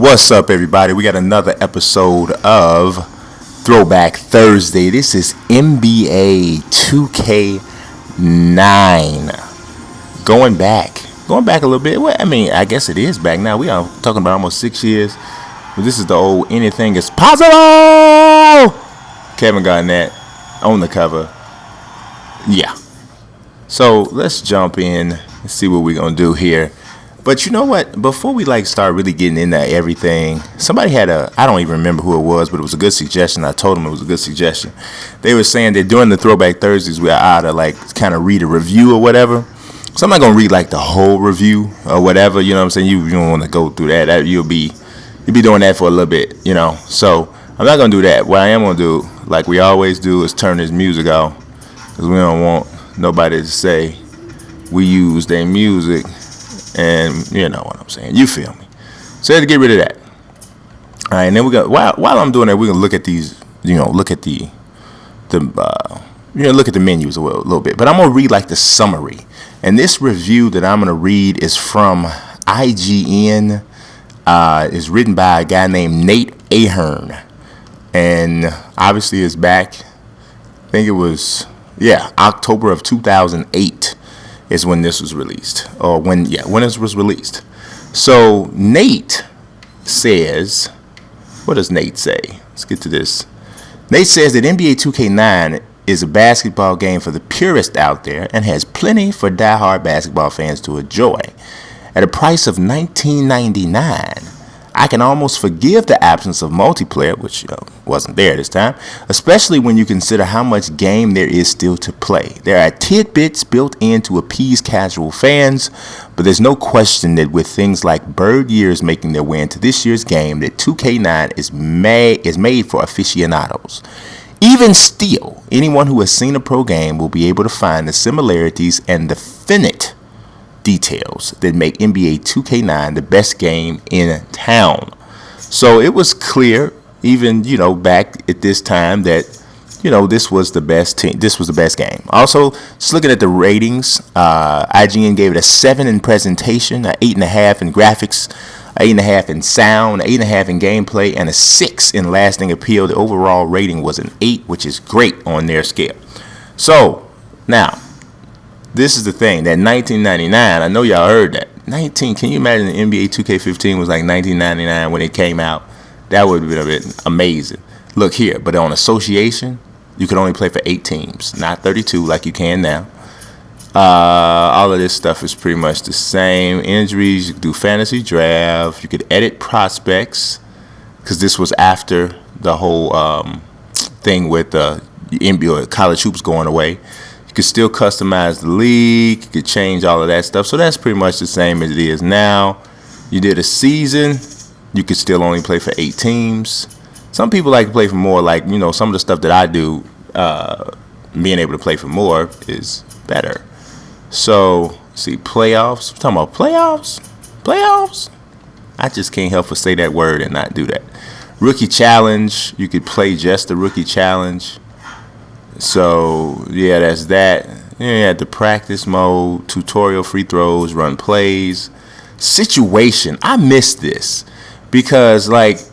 What's up, everybody? We got another episode of Throwback Thursday. This is NBA 2K9. Going back a little bit. Well, I mean, I guess it is back now. We are talking about almost 6 years. But this is the old Anything is Possible! Kevin Garnett on the cover. Yeah. So let's jump in and see what we're going to do here. But you know what? Before we start really getting into everything, somebody had I don't even remember who it was, but it was a good suggestion. I told them it was a good suggestion. They were saying that during the Throwback Thursdays, we ought to kind of read a review or whatever. So I'm not going to read the whole review or whatever, you know what I'm saying? You don't want to go through that. You'll be doing that for a little bit, you know. So I'm not going to do that. What I am going to do, like we always do, is turn this music off. Because we don't want nobody to say we use their music. And you know what I'm saying. You feel me. So I had to get rid of that. All right, and then we got while I'm doing that, we're gonna look at these. Look at the look at the menus a little bit. But I'm gonna read the summary. And this review that I'm gonna read is from IGN. Is written by a guy named Nate Ahern, and obviously it's back. I think it was October of 2008. Is when this was released, or when this was released. So Nate says, what does Nate say? Let's get to this. Nate says that NBA 2K9 is a basketball game for the purist out there and has plenty for diehard basketball fans to enjoy. At a price of $19.99, I can almost forgive the absence of multiplayer, which wasn't there this time, especially when you consider how much game there is still to play. There are tidbits built in to appease casual fans, but there's no question that with things like bird years making their way into this year's game, that 2K9 is made for aficionados. Even still, anyone who has seen a pro game will be able to find the similarities and the finite details that make NBA 2K9 the best game in town. So it was clear, even back at this time, that this was the best team. This was the best game. Also, just looking at the ratings, IGN gave it a 7 in presentation, an 8.5 in graphics, an 8.5 in sound, an 8.5 in gameplay, and a 6 in lasting appeal. The overall rating was an 8, which is great on their scale. So now, this is the thing, that $19.99, I know y'all heard that. Can you imagine the NBA 2K15 was $19.99 when it came out? That would have been a bit amazing. Look here, but on Association, you could only play for 8 teams, not 32 like you can now. All of this stuff is pretty much the same. Injuries, you could do fantasy draft, you could edit prospects, because this was after the whole thing with the NBA college hoops going away. You could still customize the league. You could change all of that stuff. So that's pretty much the same as it is now. You did a season. You could still only play for 8 teams. Some people like to play for more. Some of the stuff that I do, being able to play for more is better. So, see, playoffs. We're talking about playoffs? Playoffs? I just can't help but say that word and not do that. Rookie challenge. You could play just the rookie challenge. So, yeah, that's that. You had the practice mode, tutorial, free throws, run plays, situation. I miss this because,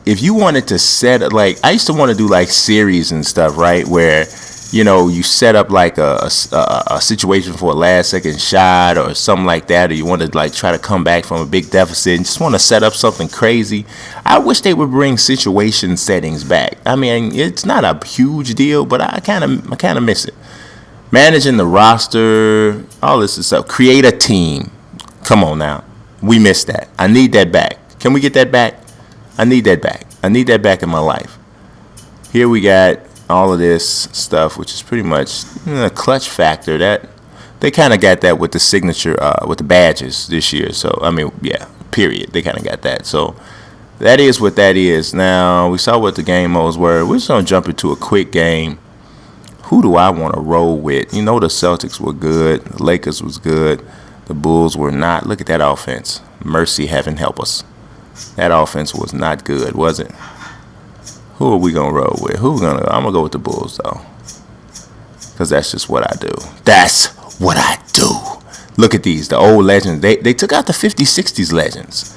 if you wanted to set, I used to want to do, series and stuff, right, where, you set up, a situation for a last-second shot or something like that, or you want to, try to come back from a big deficit and just want to set up something crazy. I wish they would bring situation settings back. I mean, it's not a huge deal, but I kind of miss it. Managing the roster, all this stuff. Create a team. Come on now. We missed that. I need that back. Can we get that back? I need that back. I need that back in my life. Here we got all of this stuff, which is pretty much a clutch factor. That they kind of got that with the signature, with the badges this year. So, I mean, yeah, period. They kind of got that. So, that is what that is. Now, we saw what the game modes were. We're just going to jump into a quick game. Who do I want to roll with? The Celtics were good. The Lakers was good. The Bulls were not. Look at that offense. Mercy, heaven help us. That offense was not good, was it? Who are we going to roll with? I'm going to go with the Bulls, though. Because that's just what I do. That's what I do. Look at these, the old legends. They took out the 50s, 60s legends.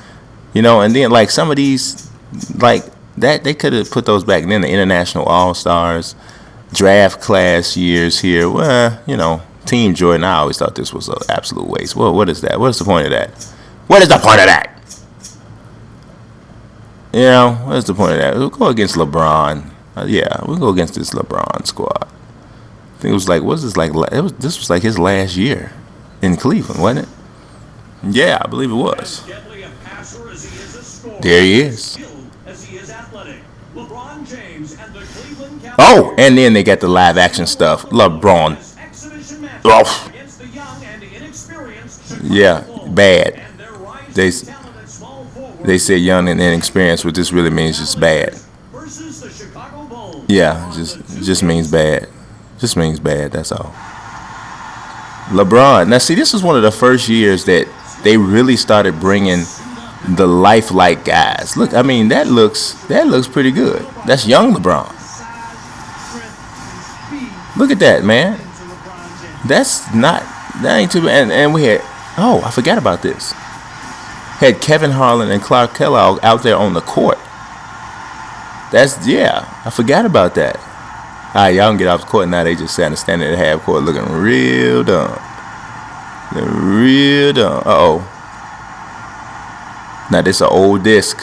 And then, some of these, Like that, they could have put those back then. The international all stars, draft class years here. Well, Team Jordan. I always thought this was an absolute waste. Well, what is that? What is the point of that? What is the point of that? What's the point of that? We'll go against LeBron. Yeah, we'll go against this LeBron squad. I think it was like, what was this like? This was like his last year in Cleveland, wasn't it? Yeah, I believe it was. There he is. Oh, and then they got the live action stuff. LeBron. Oh, yeah, bad. They say young and inexperienced. What this really means is bad. Yeah, just means bad. Just means bad. That's all. LeBron. Now, see, this was one of the first years that they really started bringing the lifelike guys. Look, I mean, that looks pretty good. That's young LeBron. Look at that, man. That ain't too bad. And we had, oh, I forgot about this. Had Kevin Harlan and Clark Kellogg out there on the court. I forgot about that. All right, y'all can get off the court now. They just standing at half court looking real dumb. They're real dumb. Uh-oh. Now, this an old disc.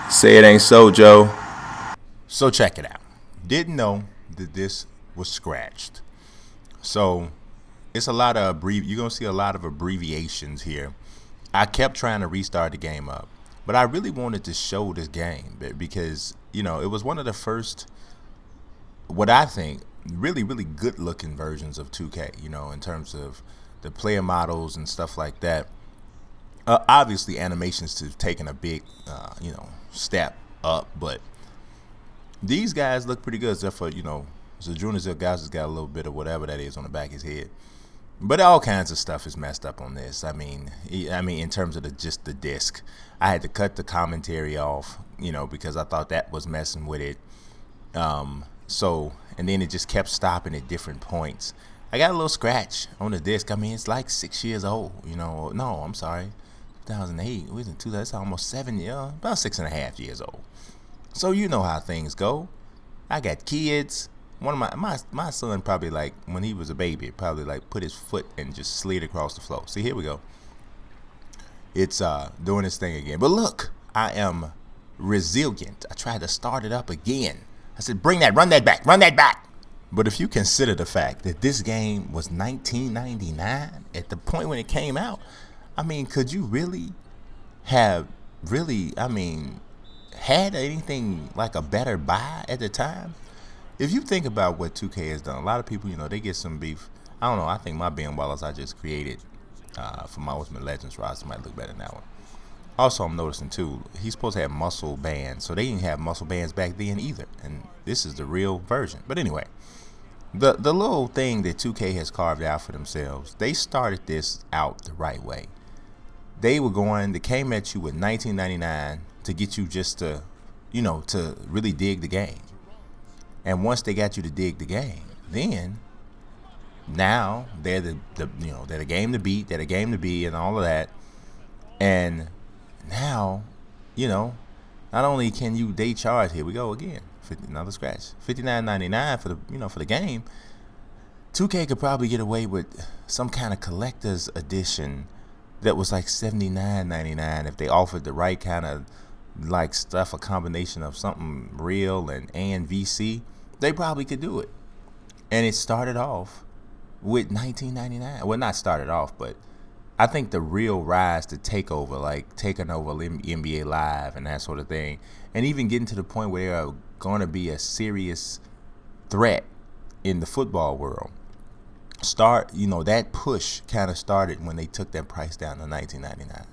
Say it ain't so, Joe. So check it out. Didn't know that this was scratched. So it's a lot of you're going to see a lot of abbreviations here. I kept trying to restart the game up. But I really wanted to show this game because, it was one of the first, what I think, really, really good-looking versions of 2K, in terms of the player models and stuff like that. Obviously, animations have taken a big, step up, but these guys look pretty good, except for, Zydrunas Ilgauskas got a little bit of whatever that is on the back of his head. But all kinds of stuff is messed up on this. I mean, in terms of just the disc, I had to cut the commentary off, because I thought that was messing with it. And then it just kept stopping at different points. I got a little scratch on the disc. I mean, it's like 6 years old. No, I'm sorry, 2008. We was in 2000. That's almost 7 years, about 6.5 years old. So you know how things go. I got kids. One of my son probably, like, when he was a baby, probably like put his foot and just slid across the floor. See, here we go. It's doing its thing again. But look, I am resilient. I tried to start it up again. I said, run that back. But if you consider the fact that this game was $19.99 at the point when it came out, I mean, could you really have had anything like a better buy at the time? If you think about what 2K has done, a lot of people, they get some beef. I don't know. I think my Ben Wallace I just created for my Ultimate Legends roster might look better than that one. Also, I'm noticing, too, he's supposed to have muscle bands. So they didn't have muscle bands back then either. And this is the real version. But anyway, the little thing that 2K has carved out for themselves, they started this out the right way. They came at you with $19.99 to get you just to, to really dig the game. And once they got you to dig the game, then now they're they're the game to beat, they're the game to be, and all of that. And now, not only can they charge, here we go again, another scratch, $59.99 for the game. 2K could probably get away with some kind of collector's edition that was like $79.99 if they offered the right kind of like stuff, a combination of something real and VC. They probably could do it. And it started off with $19.99. Well, not started off, but I think the real rise to takeover, like taking over NBA Live and that sort of thing, and even getting to the point where they're going to be a serious threat in the football world. That push kind of started when they took that price down to $19.99.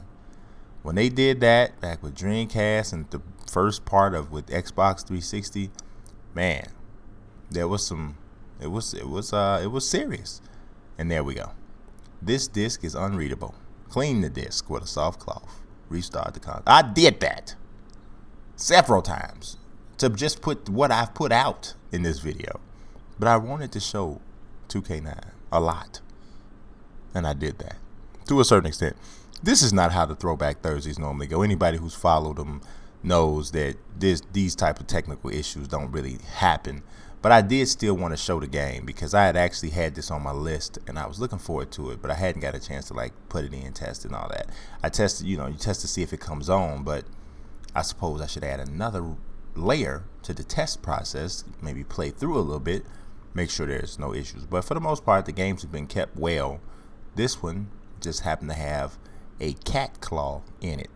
When they did that back with Dreamcast and the first part of with Xbox 360, man, there was it was serious. And there we go. This disc is unreadable. Clean the disc with a soft cloth. Restart the console. I did that several times to just put what I've put out in this video. But I wanted to show 2K9 a lot. And I did that to a certain extent. This is not how the Throwback Thursdays normally go. Anybody who's followed them knows that these type of technical issues don't really happen. But I did still want to show the game because I had actually had this on my list and I was looking forward to it, but I hadn't got a chance to like put it in, test and all that. I tested, you test to see if it comes on, but I suppose I should add another layer to the test process, maybe play through a little bit, make sure there's no issues. But for the most part, the games have been kept well. This one just happened to have a cat claw in it.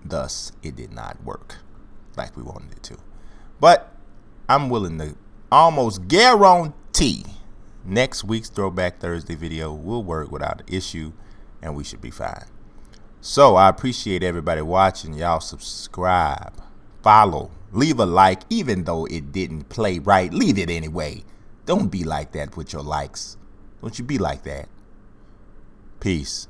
Thus, it did not work like we wanted it to. But I'm willing to almost guarantee next week's Throwback Thursday video will work without an issue and we should be fine. So I appreciate everybody watching. Y'all subscribe, follow, leave a like. Even though it didn't play right, leave it anyway. Don't be like that with your likes. Don't you be like that. Peace.